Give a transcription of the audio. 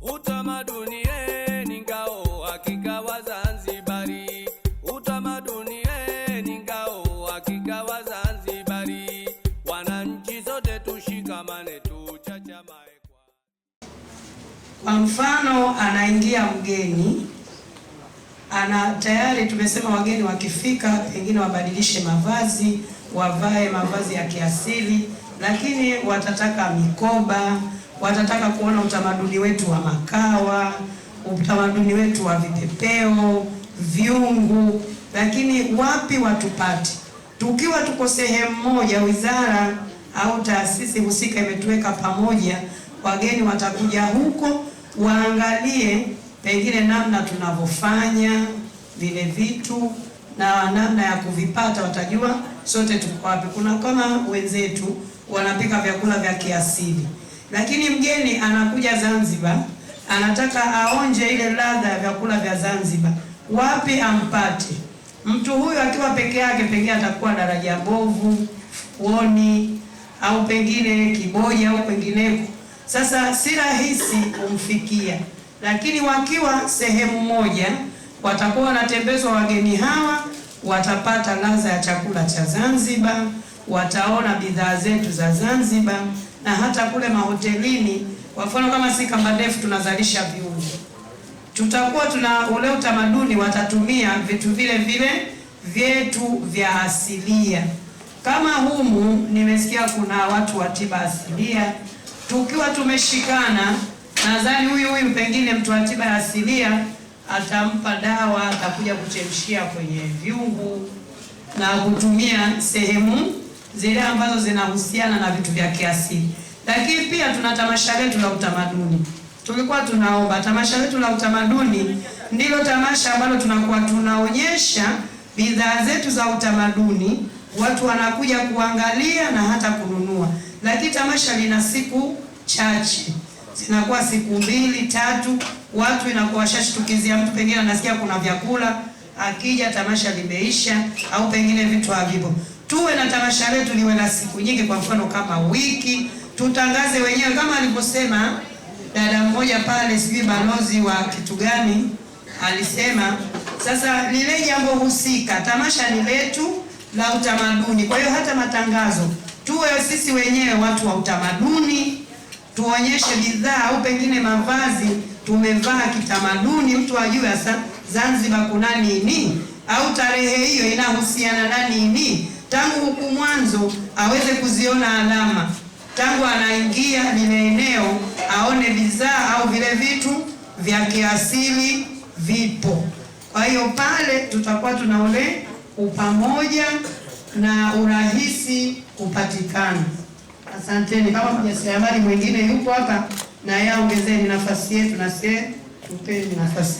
Utamaduni ni ngao hakika wa Zanzibari. Utamaduni ni ngao hakika wa Zanzibari. Wananchi sote tushikamane tuchachamae. Kwa mfano anaingia mgeni, tayari tumesema wageni wakifika pengine wabadilishe mavazi, wavae mavazi ya kiasili, lakini watataka mikoba, watataka kuona utamaduni wetu wa makawa, utamaduni wetu wa vipepeo, vyungu, lakini wapi watupate? Tukiwa tuko sehemu moja, wizara au taasisi husika imetuweka pamoja, wageni watakuja huko waangalie pengine namna tunavyofanya vile vitu na namna ya kuvipata, watajua sote tuko wapi. Kuna kama wenzetu wanapika vyakula vya kiasili, lakini mgeni anakuja Zanzibar anataka aonje ile ladha ya vyakula vya Zanzibar, wapi ampate? Mtu huyu akiwa peke yake pengine atakuwa daraja bovu, Fuoni au pengine Kiboja au pengineko. Sasa si rahisi kumfikia, lakini wakiwa sehemu moja watakuwa wanatembezwa wageni hawa, watapata ladha ya chakula cha Zanzibar, wataona bidhaa zetu za Zanzibar, na hata kule mahotelini, kwa mfano kama si Kamba Ndefu tunazalisha viungo, tutakuwa tuna ule utamaduni, watatumia vitu vile vile vyetu vya asilia. Kama humu nimesikia kuna watu wa tiba asilia, tukiwa tumeshikana, nadhani huyu pengine mtu wa tiba asilia atampa dawa, atakuja kuchemshia kwenye vyungu na kutumia sehemu zile ambazo zinahusiana na vitu vya kiasili. Lakini pia tuna tamasha letu la utamaduni. Tulikuwa tunaomba tamasha letu la utamaduni ndilo tamasha ambalo tunakuwa tunaonyesha bidhaa zetu za utamaduni, watu wanakuja kuangalia na hata kununua. Lakini tamasha lina siku chache, zinakuwa siku 2 3, watu inakuwa shashtukizia, mtu pengine anasikia kuna vyakula, akija tamasha limeisha au pengine vitu havipo. Tuwe na tamasha letu liwe na siku nyingi, kwa mfano kama wiki, tutangaze wenyewe kama alivyosema dada mmoja pale, sijui balozi wa kitu gani alisema. Sasa lile jambo husika, tamasha ni letu la utamaduni. Kwa hiyo hata matangazo tuwe sisi wenyewe watu wa utamaduni, tuonyeshe bidhaa au pengine mavazi tumevaa kitamaduni, mtu ajue sasa Zanzibar kuna nini, au tarehe hiyo inahusiana na nini, tangu huku mwanzo aweze kuziona alama, tangu anaingia lile eneo aone bidhaa au vile vitu vya kiasili vipo. Kwa hiyo pale tutakuwa tunaone upamoja na urahisi kupatikana. Asanteni. Kama mjasiriamali mwingine yupo hapa, na yeye ongezeni nafasi yetu, na sisi tupeni nafasi.